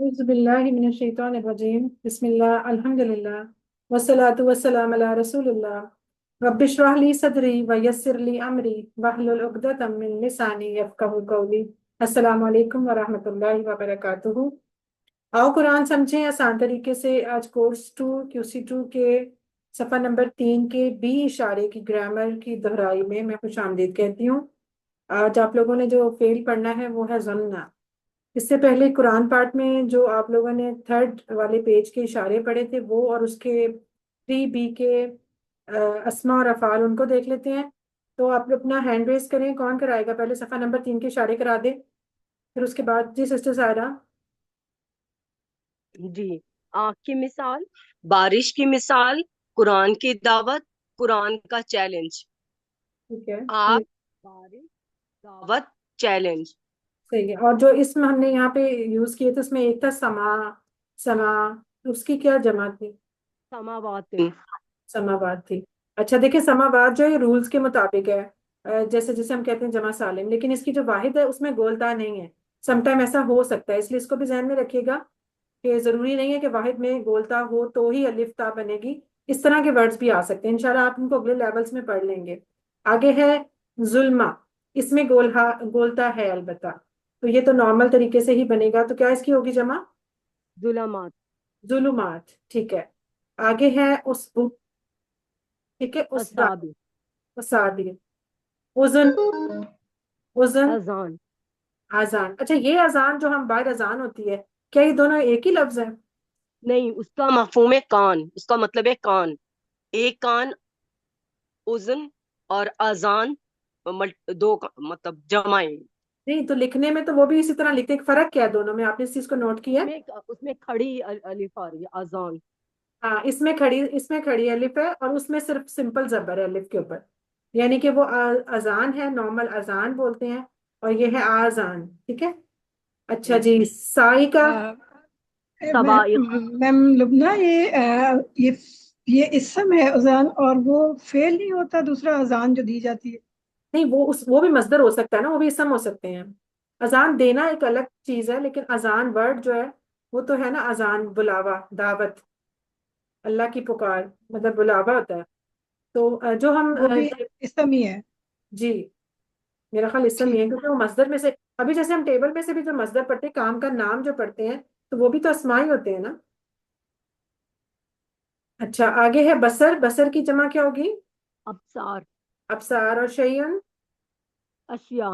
औज़ुबिल्लाहिमिनश्शैतानिर्रजीम बिस्मिल्लाह अल्हम्दुलिल्लाह वस्सलातु वस्सलाम अला रसूलिल्लाह रब्बिश्रह ली सदरी व यस्सिर ली अमरी वहलुल उक़दतम मिन लिसानी यफ़क़हू क़ौली। अस्सलामु अलैकुम व रहमतुल्लाहि व बरकातुहू। आओ कुरान समझें आसान तरीके से। आज कोर्स 2 QC 2 के सफ़ा नंबर 3 के बी इशारे की ग्रामर की दोहराई में मैं खुशामदीद कहती हूँ। आज आप लोगों ने जो फेल पढ़ना है वो है ज़न्ना। इससे पहले कुरान पाठ में जो आप लोगों ने थर्ड वाले पेज के इशारे पढ़े थे वो और उसके 3B के अस्मा और अफ़ाल उनको देख लेते हैं। तो आप लोग अपना हैंड रेस करें, कौन कराएगा? पहले सफ़ा नंबर 3 के इशारे करा दे, फिर उसके बाद जी सिस्टर सायरा। जी। आँख की मिसाल, बारिश की मिसाल, कुरान की दावत, कुरान का चैलेंज। ठीक है, आँख, ये बारिश, दावत, चैलेंज। सही है। और जो इसमें हमने यहाँ पे यूज किए थे उसमें एक था समा। समा, उसकी क्या जमा थी? समावातिन। समावाद थी। अच्छा देखिए, समावाद जो है रूल्स के मुताबिक है। जैसे जैसे हम कहते हैं जमा सालिम, लेकिन इसकी जो वाहिद है उसमें गोलता नहीं है। समटाइम ऐसा हो सकता है, इसलिए इसको भी ध्यान में रखिएगा कि जरूरी नहीं है कि वाहिद में गोलता हो तो ही अलिफ ता बनेगी। इस तरह के वर्ड्स भी आ सकते हैं, इंशाल्लाह आप इनको अगले लेवल्स में पढ़ लेंगे। आगे है जुल्मा। इसमें गोलता है अलबत्ता। तो ये तो नॉर्मल तरीके से ही बनेगा, तो क्या इसकी होगी जमा? जुलमात। जुलुमात, ठीक है। आगे है उस, ठीक है, उस असाबी। उसादी। उजन। उजन। अजान। आजान। अच्छा, ये अजान जो हम बाहर अजान होती है, क्या ये दोनों एक ही लफ्ज है? नहीं, उसका मफहूम है कान, उसका मतलब है कान। एक कान। उजन और अजान। मतलब जमाए। नहीं तो लिखने में तो वो भी इसी तरह लिखते हैं, फर्क क्या है दोनों में? आपने इस चीज को नोट किया है? उसमें उसमें खड़ी अलिफ आ रही है, अजान। हाँ, इसमें खड़ी अलिफ है और उसमें सिर्फ सिंपल जबर है अलिफ के ऊपर। यानी कि वो अजान है, नॉर्मल अजान बोलते हैं। और ये है आजान, ठीक है। अच्छा जी, साई का। सवाइक। मैम लुबना, ये इसम है अजान, और वो फेल नहीं होता दूसरा अजान जो दी जाती है। नहीं, वो भी मस्दर हो सकता है ना, वो भी इसम हो सकते हैं। अजान देना एक अलग चीज है, लेकिन अजान वर्ड जो है वो तो है ना, अजान बुलावा, दावत, अल्लाह की पुकार, मतलब बुलावा होता है। तो जो हम वो भी इसम ही है। जी, मेरा ख्याल इसम ही ठीक। है, क्योंकि वो मस्दर में से, अभी जैसे हम टेबल में से भी जो मस्दर पढ़ते हैं, काम का नाम जो पढ़ते हैं, तो वो भी तो अस्मा ही होते हैं ना। अच्छा, आगे है बसर। बसर की जमा क्या होगी? अबसार। अबसार। और शयन। अशिया।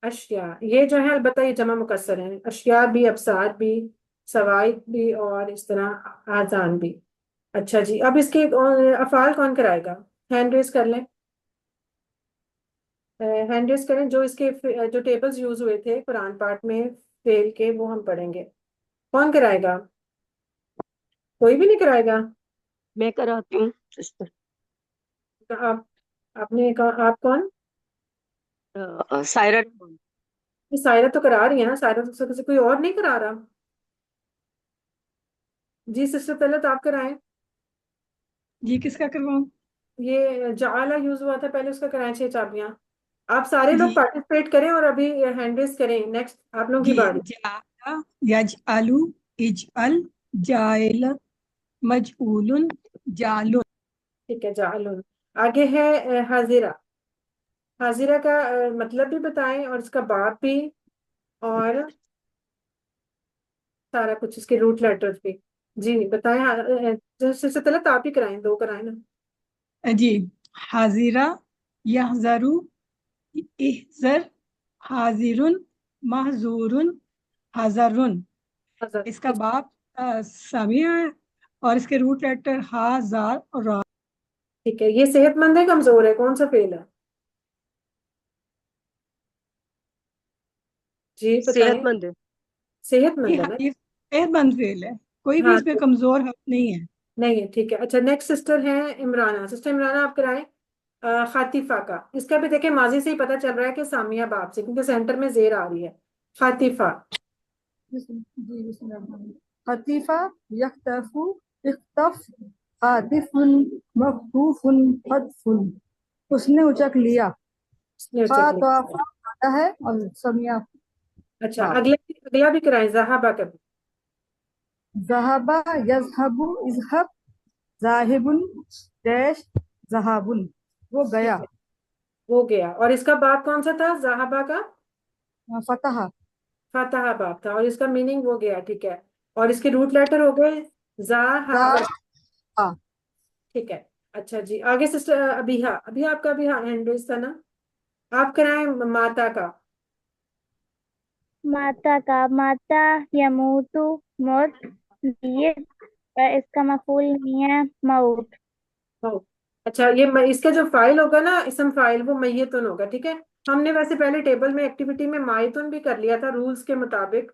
अशिया। ये जो है अलबत्ता ये जमा मुकस्सर है, अशिया भी, अबसार भी, सवाइक भी, और इस तरह आजान भी। अच्छा जी, अब इसके अफाल कौन कराएगा? हैंड रेस कर लें। हैंड रेस करें, जो इसके जो टेबल्स यूज हुए थे कुरान पाठ में फेल के, वो हम पढ़ेंगे। कौन कराएगा? कोई भी नहीं कराएगा? मैं कराती हूँ सिस्टर। तो आप, आपने कहा, आप कौन? सायरा। ये सायरा तो करा रही है ना, सायरा तो से कोई और नहीं करा रहा। जी सिस्टर, पहले तो आप कराएं। जी, किसका करवाऊँ? ये जाला यूज हुआ था पहले, उसका कराएं 6 चाबियां। आप सारे लोग जी। पार्टिसिपेट करें और अभी हैंड रेस करें। नेक्स्ट आप लोगों की जी, बारी। जाला, यजअलु, इजअल, जाइल, मजऊलुन, जालुन। ठीक है, जालून। आगे है हाजिरा। हाजिरा का मतलब भी बताएं और इसका बाप भी, और सारा कुछ, इसके रूट लेटर्स भी। जी बताएं। सबसे पहले तो आप ही कराएं, दो कराएं ना। जी। हाजिरा, यहजरु, इहजर, हाजिरुन, महजूरुन, हजरुन। हजर। इसका बाप समिया है, और इसके रूट लेटर हा, जार और रा। ठीक है, ये सेहतमंद है कमजोर है, कौन सा फेल है? जी बताएं। सेहतमंद है। जी सेहतमंद है हाँ, ना? ये सेहतमंद फेल है। कोई भी हाँ इसमें तो कमजोर हक नहीं है। नहीं है, ठीक है। अच्छा, नेक्स्ट सिस्टर है इमराना। सिस्टर इमराना, आप कराएं खातिफा का। इसका भी देखें, माजी से ही पता चल रहा है कि सामिया बाप से, क्योंकि सेंटर में जेर आ रही है। खातिफा। जी बिस्मिल्लाह। खतीफा, यख्तफू, इख्तफ, खातिफुन, मखतूफुन, खतफुन। उसने उचक लिया। उसने खा उचक तो लिया। आफा आता है और समिया। अच्छा, हाँ। अगला अगला भी कराएं, जहाबा का भी। ज़हबा यज़हबु इज़हब ज़ाहिबुन डैश ज़हाबुन, वो ठीक गया। है, वो गया। और इसका बाप कौन सा था? ज़हाबा का फतह। फतहा बाप था, और इसका मीनिंग वो गया। ठीक है, और इसके रूट लेटर हो गए जा हा ज़ा और आ। ठीक है। अच्छा जी, आगे सिस्टर अभिहा। अभी आपका भी हैंड रेज था ना, आप कराएं माता का। माता का, माता यमूतु, मौत। ये इसका मफूल नहीं है, मौत। हो, अच्छा, ये इसका जो फाइल होगा ना, इसम फाइल, वो मैयतुन होगा। ठीक है, हमने वैसे पहले टेबल में एक्टिविटी में मायतुन भी कर लिया था रूल्स के मुताबिक।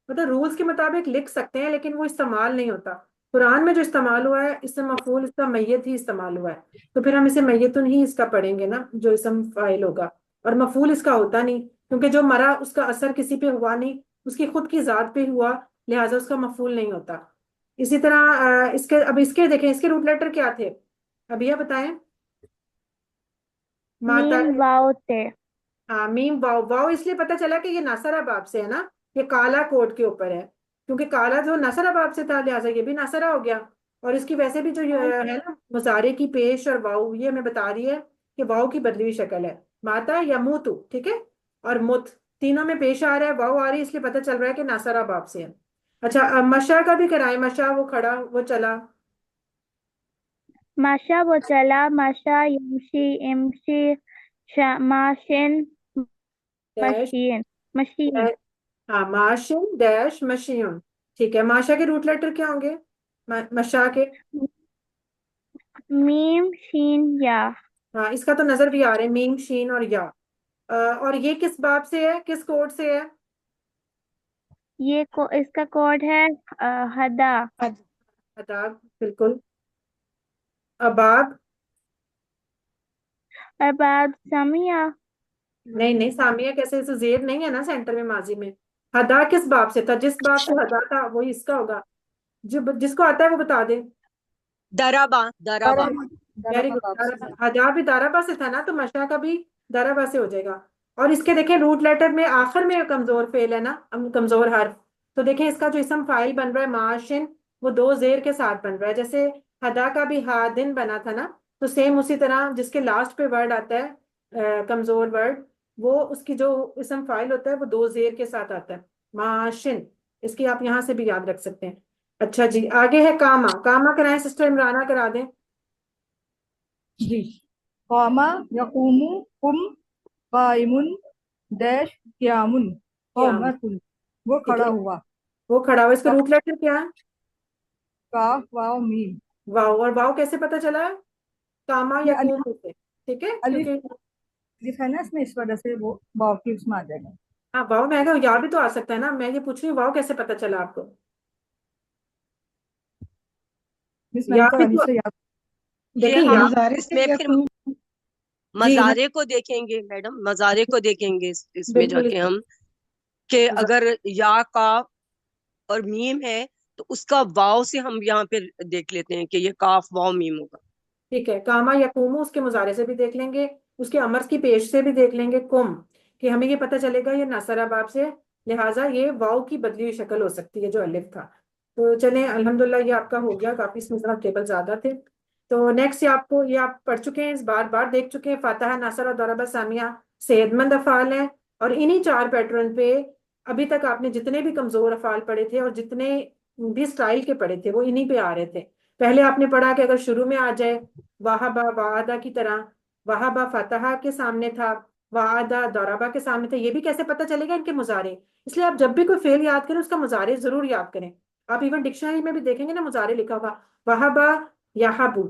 मतलब रूल्स के मुताबिक लिख सकते हैं, लेकिन वो इस्तेमाल नहीं होता। कुरान में जो इस्तेमाल हुआ है इसम मफूल, इसका मैयत ही इस्तेमाल हुआ है। तो फिर हम इसे मैयतुन ही इसका पढ़ेंगे ना, जो इसम फाइल होगा। और मफूल इसका होता नहीं, क्योंकि जो मरा उसका असर किसी पे हुआ नहीं, उसकी खुद की जात पे हुआ, लिहाजा उसका मफूल नहीं होता। इसी तरह इसके, अब इसके देखें, इसके रूट लेटर क्या थे? अभी आप बताएं। माता। मीम वाव ते। हाँ, मीम वाव। वाव इसलिए पता चला कि ये नासरा बाप से है ना, ये काला कोट के ऊपर है, क्योंकि काला जो नासरा बाप से था, लिहाजा ये भी नासरा हो गया। और इसकी वैसे भी जो ये है ना, मुजारे की पेश और वाव, ये हमें बता रही है कि वाव की बदली हुई शक्ल है। माता या मुतु, ठीक है, और मुत, तीनों में पेश आ रहा है, वाव आ रही है, इसलिए पता चल रहा है कि नासरा बाप से है। अच्छा, अब मशा का भी कराएं। मशा, वो खड़ा, वो चला। माशा वो चला, माशा यमशी इमशी, माशिन डैश। Machine, machine. हाँ, माशिन डैश मशीन। ठीक है, माशा के रूट लेटर क्या होंगे? मशा के। मीम शीन या। हाँ, इसका तो नजर भी आ रहा है, मीम शीन और या। और ये किस बाब से है, किस कोड से है? इसका कोड है हदा। अदाब, बिल्कुल। अबाब। अबाद समिया। नहीं नहीं, सामिया कैसे? इसे जेर नहीं है ना सेंटर में माजी में। हदा किस बाब से था? जिस बाब से हदा था वही इसका होगा। जो जिसको आता है वो बता दे। दराबा, दराबा। दरबा। वेरी दरबा बाप से। गुड। हजा भी दाराबा से था ना, तो मशा का भी दाराबा से हो जाएगा। और इसके देखें रूट लेटर में आखिर में कमजोर फेल है ना, कमजोर हर्फ। तो देखें इसका जो इसम फाइल बन रहा है माशिन, वो दो जेर के साथ बन रहा है। जैसे हदा का भी हादिन बना था ना, तो सेम उसी तरह जिसके लास्ट पे वर्ड आता है कमजोर वर्ड, वो उसकी जो इसम फाइल होता है वो दो जेर के साथ आता है, माशिन। इसकी आप यहाँ से भी याद रख सकते हैं। अच्छा जी, आगे है कामा। कामा कराएं सिस्टर इमराना, करा दें। जी। कौमा यकूमु कुम काइमुन डैश क्यामुन क्या? कौमतुन, वो ठीक खड़ा है, हुआ। वो खड़ा हुआ। इसका रूट लेटर क्या है? काफ वाव मीम। वाव। और वाव कैसे पता चला? कामा ये या अलिफ। कूम से। ठीक है, अलिफ। क्योंकि अलिफ है ना इसमें, इस वजह से वो वाव की उसमें आ जाएगा। हाँ, वाव में आएगा, या भी तो आ सकता है ना। मैं ये पूछ रही हूँ वाव कैसे पता चला आपको? मिस मैंने या तो भी अलिफ तो, से याद। ये देखें या। हम मुजारे से इसमें फिर यकूम। जी मजारे को देखेंगे मैडम, मजारे को देखेंगे इसमें बिल्कुल। जाके हम, कि अगर या काफ और मीम है तो उसका वाव से हम यहाँ पे देख लेते हैं कि ये काफ वाव मीम होगा। ठीक है, कामा या कुम उसके मुजारे से भी देख लेंगे, उसके अमर की पेश से भी देख लेंगे कुम, कि हमें ये पता चलेगा ये नासरा बाब से, लिहाजा ये वाव की बदली हुई शक्ल हो सकती है जो अलिफ था। तो चलें, अल्हम्दुलिल्लाह ये आपका हो गया। काफी इसमें जरा टेबल ज्यादा थे। तो नेक्स्ट, ये आपको, ये आप पढ़ चुके हैं, इस बार बार देख चुके हैं। फातहा, नासर और दरबा, सामिया सेहतमंद अफाल हैं। और इन्हीं चार पैटर्न पे अभी तक आपने जितने भी कमजोर अफाल पढ़े थे और जितने भी स्टाइल के पढ़े थे, वो इन्हीं पे आ रहे थे। पहले आपने पढ़ा कि अगर शुरू में आ जाए वाहबा वादा की तरह, वाहबा फतहा के सामने था, वादा दौराबा के सामने था, ये भी कैसे पता चलेगा इनके मुजारे? इसलिए आप जब भी कोई फेल याद करें उसका मुजारे जरूर याद करें। आप इवन डिक्शनरी में भी देखेंगे ना, मुजारे लिखा हुआ वाहबा याहबू,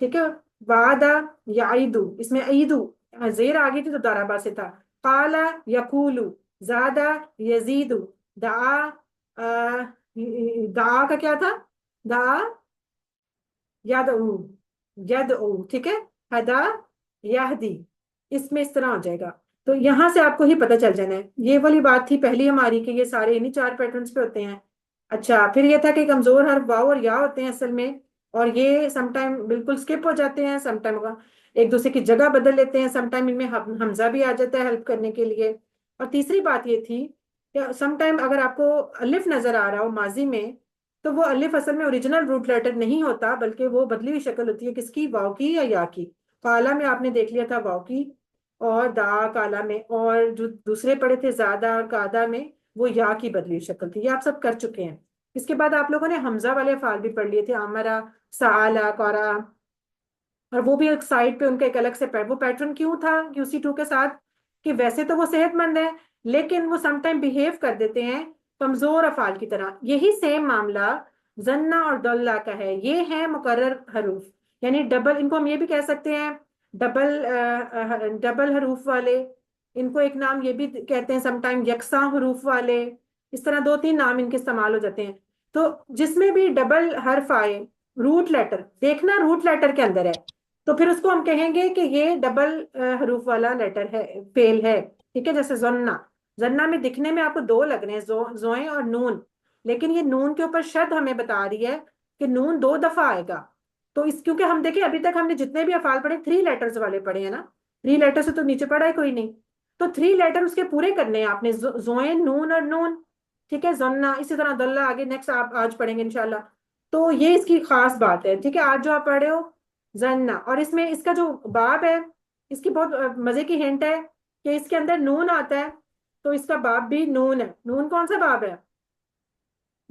ठीक है। वादा याइदू, इसमें ईदू जेर आ गई थी तो दौराबा से था। काला यकूलू, ज्यादा यजीदू, दा दा का क्या था? दा याद यद ओ, ठीक है। हदा याहदी, इसमें इस तरह हो जाएगा। तो यहां से आपको ही पता चल जाना है। ये वाली बात थी पहली हमारी कि ये सारे इन्हीं चार पैटर्न्स पे होते हैं। अच्छा, फिर ये था कि कमजोर हर वाव और या होते हैं असल में, और ये समटाइम बिल्कुल स्किप हो जाते हैं, समटाइम एक दूसरे की जगह बदल लेते हैं, समटाइम इनमें हमजा भी आ जाता है हेल्प करने के लिए। और तीसरी बात ये थी कि समटाइम अगर आपको अलिफ नजर आ रहा हो माजी में, तो वो अलिफ असल में ओरिजिनल रूट लेटर नहीं होता, बल्कि वो बदली हुई शक्ल होती है किसकी, वाव की या या की। काला में आपने देख लिया था वाव की, और दा काला में, और जो दूसरे पढ़े थे ज्यादा और कादा में, वो या की बदली हुई शक्ल थी। ये आप सब कर चुके हैं। इसके बाद आप लोगों ने हमजा वाले अफ़ाल भी पढ़ लिए थे, अमरा, साला, कौरा, और वो भी एक साइड पे उनका एक अलग से वो पैटर्न क्यों था QC2 के साथ, कि वैसे तो वो सेहतमंद है, लेकिन वो समटाइम बिहेव कर देते हैं कमजोर अफाल की तरह। यही सेम मामला जन्ना और दल्ला का है। ये है मुकर्रर हरूफ, यानी डबल, इनको हम ये भी कह सकते हैं डबल डबल हरूफ वाले। इनको एक नाम ये भी कहते हैं समटाइम यकसा हरूफ वाले। इस तरह दो तीन नाम इनके इस्तेमाल हो जाते हैं। तो जिसमें भी डबल हर्फ आए, रूट लेटर देखना रूट लेटर के अंदर है, तो फिर उसको हम कहेंगे कि ये डबल हरूफ वाला लेटर है, फेल है। ठीक है, जैसे जन्ना, जन्ना में दिखने में आपको दो लग रहे हैं, जोए और नून, लेकिन ये नून के ऊपर शद हमें बता रही है कि नून दो दफा आएगा। तो इस, क्योंकि हम देखें अभी तक हमने जितने भी अफाल पढ़े 3 लेटर्स वाले पढ़े हैं ना, 3 लेटर से तो नीचे पढ़ा है कोई नहीं। तो 3 लेटर उसके पूरे करने हैं आपने, जोए, नून और नून। ठीक है, जन्ना, इसी तरह दल्ला आगे नेक्स्ट आप आज पढ़ेंगे इंशाल्लाह। तो ये इसकी खास बात है। ठीक है, आज जो आप पढ़े हो जन्ना, और इसमें इसका जो बाब है, इसकी बहुत मजे की हिंट है कि इसके अंदर नून आता है, तो इसका बाब भी नून है। नून कौन सा बाब है,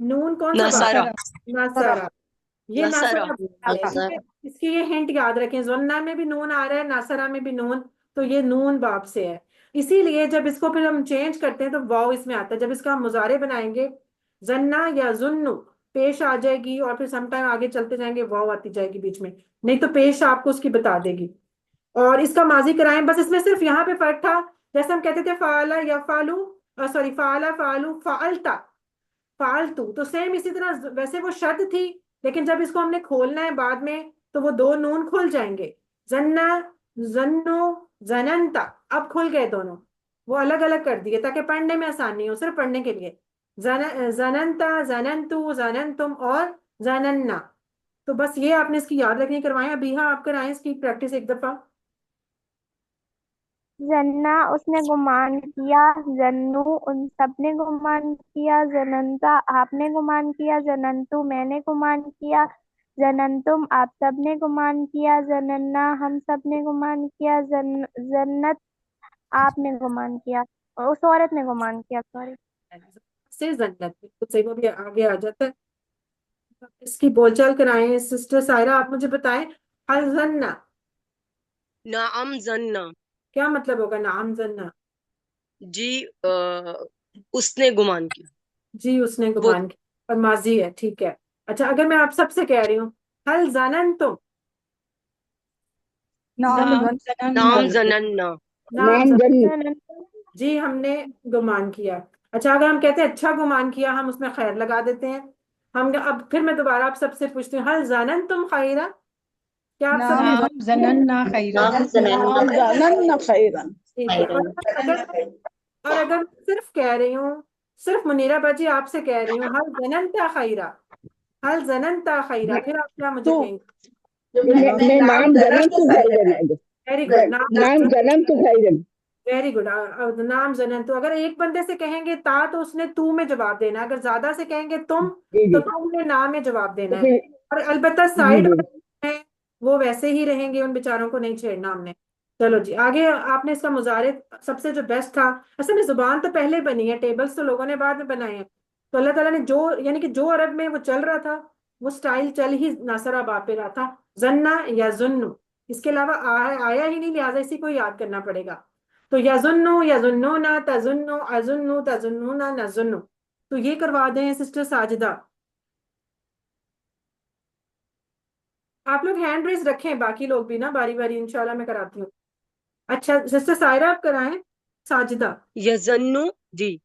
नून कौन सा बाब नसारा, है, नसरा नासारा। ये नसारा, नासारा बाब है। ठीक है, इसकी ये हिंट याद रखें, जन्ना में भी नून आ रहा है, नासारा में भी नून, तो ये नून बाब से है। इसीलिए जब इसको फिर हम चेंज करते हैं तो वाव इसमें आता है। जब इसका हम मुजारे बनाएंगे, जन्ना या जुन्नु पेश आ जाएगी, और फिर समटाइम आगे चलते जाएंगे वाव आती जाएगी बीच में, नहीं तो पेश आपको उसकी बता देगी। और इसका माजी कराएं, बस इसमें सिर्फ यहाँ पे फर्क था, जैसे हम कहते थे फाला या फालू, सॉरी फाला फालू फालता फालतू, तो सेम इसी तरह वैसे वो शर्त थी, लेकिन जब इसको हमने खोलना है बाद में, तो वो दो नून खुल जाएंगे, जन्ना, जन्नो, जनंता, अब खुल गए दोनों। वो अलग अलग कर दिए ताकि पढ़ने में आसानी हो, सिर्फ पढ़ने के लिए। जनंता, जनंतु, जनंतुम और जनन्ना। तो बस ये आपने इसकी याद रखनी करवाएं। अभी हाँ आप कराएं इसकी प्रैक्टिस एक दफा। जन्ना उसने गुमान किया, जन्नू उन सब ने गुमान किया, जनंता आपने गुमान किया, जनंतु मैंने गुमान किया, जनंतुम आप सब ने गुमान किया, जनन्ना हम सब ने गुमान किया, जन्नत आपने गुमान किया, और उस औरत ने गुमान किया, सॉरी। से जन्नत बिल्कुल सही, वो भी आगे आ जाता है। इसकी बोलचाल कराएं सिस्टर सायरा, आप मुझे बताएं, हल जन्ना नाम जन्ना, क्या मतलब होगा, नाम जन्ना। जी उसने गुमान किया, जी उसने वो गुमान किया, और माजी है। ठीक है। अच्छा, अगर मैं आप सबसे कह रही हूँ हल जानन तुम, नाम नाम नाम जनन जनन्ना, नाम जनंतुम जी हमने गुमान किया। अच्छा, अगर हम कहते हैं अच्छा गुमान किया, हम उसमें खैर लगा देते हैं। हम अब फिर मैं दोबारा आप सबसे पूछती हूँ, हल जानन तुम खैरा, क्या आप सब ने नाम जनन्ना खैरन ठीक है। और अगर सिर्फ कह रही हूँ, सिर्फ मुनीरा बाजी आपसे कह रही हूँ, हल जननता खैरा, हल जननता खैरा, फिर आप क्या मुझे कहेंगे। नाम जन्म तो खैरन है। वेरी गुड, नाम जन्म तो खैरन। Very good. नाम जनन, तो अगर एक बंदे से कहेंगे ता, तो उसने तू में जवाब देना है। अगर ज्यादा से कहेंगे तुम, जी तो जी। तुमने ना में जवाब देना तो है। फिर और अलबत्ता जी साइड जी। वाले हैं वो वैसे ही रहेंगे, उन बेचारों को नहीं छेड़ना हमने। चलो जी आगे, आपने इसका मुजारे सबसे जो बेस्ट था, असल में जुबान तो पहले बनी है, टेबल्स तो लोगों ने बाद में बनाए हैं। तो अल्लाह ताला ने जो, यानी कि जो अरब में वो चल रहा था, वो स्टाइल चल ही नासरा बाप पे रहा था, जन्ना या जुन्नु। इसके अलावा आया ही नहीं, लिहाजा इसी को याद करना पड़ेगा। तो यजुन्नु, यजुन्नुना, तजुन्नु, अजुन्नु, तजुन्नुना, नजुन्नु। तो ये करवा दें सिस्टर साजिदा। आप लोग हैंड रेज रखें, बाकी लोग भी ना बारी बारी इंशाल्लाह मैं कराती हूँ। अच्छा सिस्टर सायरा आप कराएं, साजिदा। यजन्नु, जी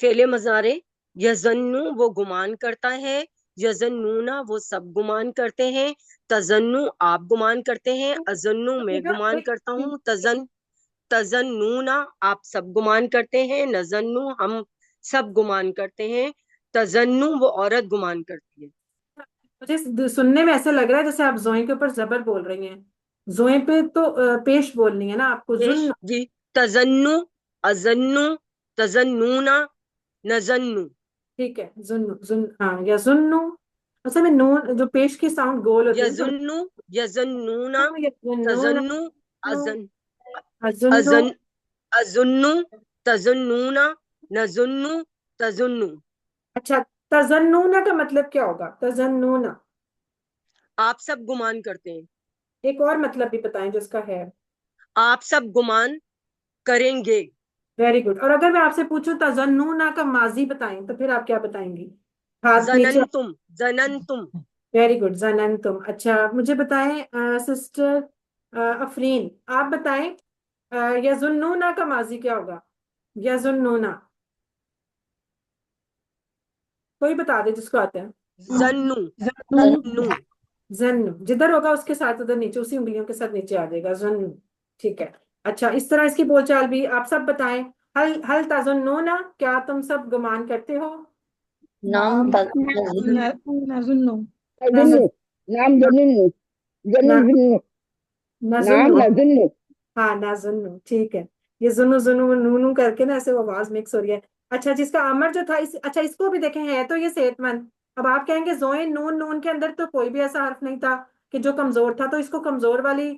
फेले मजारे, यजन्नु वो गुमान करता है, यजन्नूना वो सब गुमान करते हैं, तजन्नु आप गुमान करते हैं, अजन्नु मैं गुमान करता हूँ, तजन्नूना आप सब गुमान करते हैं, नजन्नु हम सब गुमान करते हैं, तजन्नु वो औरत गुमान करती है। मुझे सुनने में ऐसा लग रहा है जैसे आप जोए के ऊपर जबर बोल रही हैं। जोए पे तो पेश बोलनी है ना आपको, पेश, जुन्न। जी तजन्नु, अजन्नु, तजन्नूना, नजन्नु, ठीक है, जुन्नु जुन हाँ, या जुन्नु। असल में नून जो पेश की साउंड गोल होती है ना, यजुन्नु यजन्नूना या जुन्नून, तजन्नु अजन अजुन्नु। अजन अजुन्नु तजुन्नूना नजुन्नु तजुन्नु। अच्छा, तजन्नूना का मतलब क्या होगा? तजन्नूना आप सब गुमान करते हैं, एक और मतलब भी बताएं जिसका है। आप सब गुमान करेंगे। Very good. और अगर मैं आपसे पूछूं तजन्नूना का माजी बताएं, तो फिर आप क्या बताएंगी? हाथ नीचे। जननतुम जननतुम वेरी गुड, जननतुम। अच्छा, मुझे बताएं सिस्टर अफरीन, आप बताएं यजुन्नूना का माजी क्या होगा? यजुन्नूना कोई बता दे जिसको आता है। जन्नु जन्नू नु जन्नु, जिधर होगा उसके साथ उधर नीचे, उसी उंगलियों के साथ नीचे आ जाएगा, जन्नु। ठीक है। अच्छा, इस तरह इसकी बोलचाल भी आप सब बताएं। हल हल तजुन्नूना, क्या तुम सब गुमान करते हो? नाम नजुन्नु नजुन्नु, नाम जनुन्नु, ना, जनुन्नु, नाम नजुन्नु। नजुन्नु। हाँ, नाजुन्नु, ठीक है। ये जुनु जुनु नूनू करके ना ऐसे वो आवाज मिक्स हो रही है। अच्छा, जिसका अमर जो था अच्छा, इसको भी देखें, है तो ये सेहतमंद। अब आप कहेंगे जोइन नून नून के अंदर तो कोई भी ऐसा हर्फ नहीं था कि जो कमजोर था, तो इसको कमजोर वाली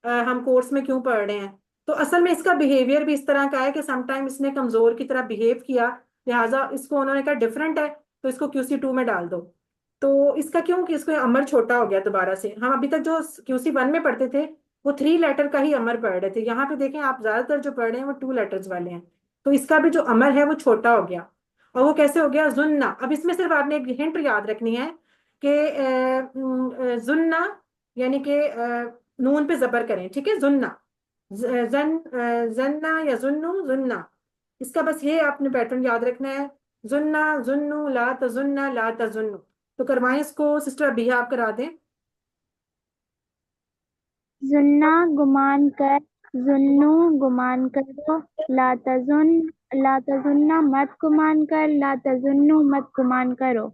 हम कोर्स में क्यों पढ़ रहे हैं? तो असल में इसका बिहेवियर भी इस तरह का है कि समटाइम इसने कमजोर की तरह बिहेव किया, लिहाजा इसको उन्होंने कहा डिफरेंट है, तो इसको QC2 में डाल दो। तो इसका क्यों कि इसको अमर छोटा हो गया दोबारा से। हम अभी तक जो QC1 में पढ़ते थे वो 3 लेटर का ही अमर पढ़ रहे थे। यहाँ पे देखें आप, ज्यादातर जो पढ़ रहे हैं वो 2 लेटर्स वाले हैं। तो इसका भी जो अमर है वो छोटा हो गया। और वो कैसे हो गया? जुन्ना। अब इसमें सिर्फ आपने एक हिंट याद रखनी है कि जुन्ना यानी कि नून पे जबर करें, ठीक है? जुन्ना, जन्ना या जुन्नु, जुन्ना। इसका बस ये आपने पैटर्न याद रखना है, जुन्ना जुन्नु ला तजुन्ना ला तजुन्नु। तो करवाएं इसको, सिस्टर अभी आप करा दें। जुन्ना गुमान कर, जुन्नु गुमान करो, ला तजुन्ना मत गुमान कर, ला तजुन्नु मत गुमान करो।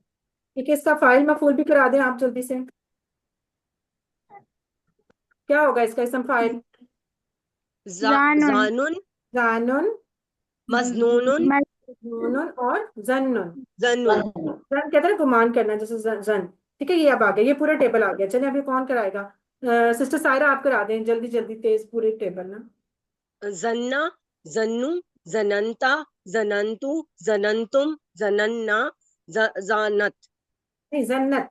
ठीक है, इसका फाइल मफूल भी करा दें आप जल्दी से। क्या होगा इसका इसम फाइल? जानून जानुन जानून, मजनूनुन नूनुन और जन्नुन। जन्नुन। जन कहते हैं ना गुमान करना, जैसे जन। ठीक है, ये अब आ गया, ये पूरा टेबल आ गया। चलिए अभी कौन कराएगा? सिस्टर सायरा आप करा दें जल्दी जल्दी, तेज, पूरे टेबल ना। जन्ना जन्नु जनंता जनंतु जनंतुम जनन्ना जानत नहीं, जन्नत।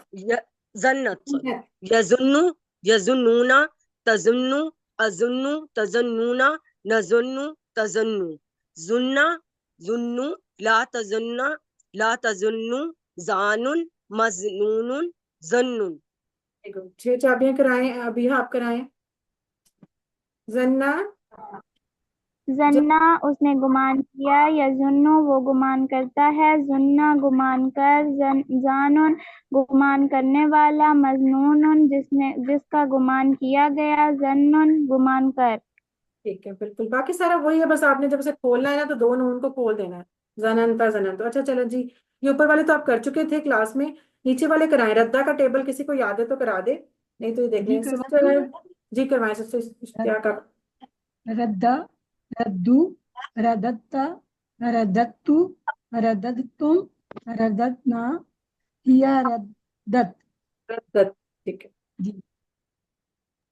जन्नत सॉरी जन्नत। यजुन्नु यजुन्नूना तजुन्नु अजुन्नु तजन्नूना नजुन्नु तजन्नु जुन्ना जुन्नु ला तजुन्नु जानुन मजनूनुन जन्नुन। 6 चाबियां कराएं, अभी आप कराएं। जन्ना, जन्ना उसने गुमान किया, यजुन्नु वो गुमान करता है, जुन्ना गुमान कर, जानून गुमान करने वाला, मजनून जिसका गुमान किया गया, जन्नुन गुमान कर। ठीक है, बिल्कुल बाकी सारा वही है, बस आपने जब उसे खोलना है ना तो दो नून को खोल देना है। जननता जनन। तो अच्छा चलो जी, ये ऊपर वाले तो आप कर चुके थे क्लास में, नीचे वाले कराएं। रद्दा का टेबल किसी को याद है तो करा दे, नहीं तो ये देख जी लें। करवा सिस्टर जी करवाएं, सिस्टर क्या कर। रद्दा, रद्दू, रदत्ता, रदत्तु, रदत्तुम, रदत्ना, हिया रद्दत। रद्दत, ठीक है। जी,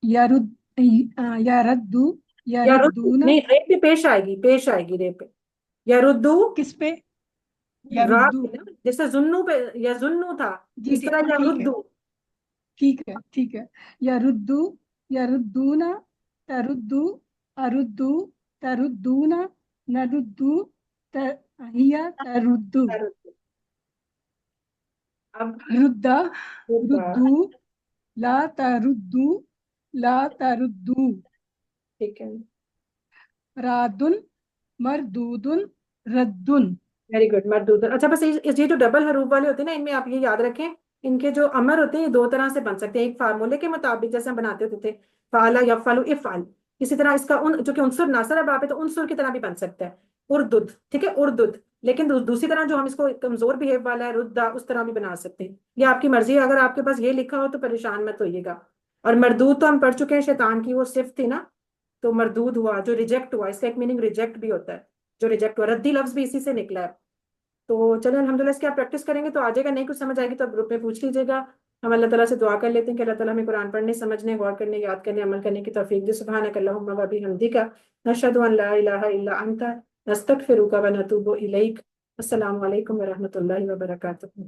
यरुद, यरद्दू, यारुद्दू यरुद्दूना। नहीं, रे पे पेश आएगी, पेश आएगी रे पे। यारुद्दू, किस पे? रा यरुद्दू। पे ना, जैसे जुन्नू पे या जुन्नू था, जी इस तरह ठीक है, यारुद्दू। ठीक है। यरुद्दू, यरुद्दूना, तरुद्दू, अरुद्दू, तरुद्दूना, नरुद्दू, हिया तरुद्दू। यारुद्दू। अब रुद्दा, रुद्दा, रुद्दू, ला तरुद्दू, ला तरुद्दू। ठीक है। रादुन, मरदूदुन, रद्दुन। वेरी गुड, मरदूद। अच्छा, बस ये जो डबल हरूफ वाले होते हैं ना, इनमें आप ये याद रखें, इनके जो अमर होते हैं ये 2 तरह से बन सकते हैं। एक फार्मूले के मुताबिक जैसे हम बनाते होते थे, फाला या फलु इफाल। इसी तरह इसका जो कि उनसुर नासर बाप है, तो उनसुर की तरह भी बन सकता है, उर्दुद। ठीक है, उर्दुद। लेकिन दूसरी तरह जो हम इसको कमजोर बिहेव वाला है, रुद्दा, उस तरह भी बना सकते हैं। ये आपकी मर्जी है, अगर आपके पास ये लिखा हो तो परेशान मत होइएगा। और मरदूद तो हम पढ़ चुके हैं, शैतान की वो सिफ्त थी ना, तो मरदूद हुआ जो रिजेक्ट हुआ, इसका एक मीनिंग रिजेक्ट भी होता है, जो रिजेक्ट हुआ। रद्दी लफ्ज भी इसी से निकला है। तो चलो अल्हम्दुलिल्लाह इसकी आप प्रैक्टिस करेंगे तो आ जाएगा, नहीं कुछ समझ आएगी तो आप ग्रुप में पूछ लीजिएगा। हम अल्लाह ताला से दुआ कर लेते हैं कि अल्लाह ताला हमें कुरान पढ़ने, समझने, गौर करने, याद करने, अमल करने की तौफीक दे। सुब्हानक अल्लाहुम्मा व बिहम्दिका नशहदु अन ला इलाहा इल्ला अंता नस्तगफिरुका व नतूबु इलैक। अस्सलामु अलैकुम व रहमतुल्लाहि व बरकातुहू।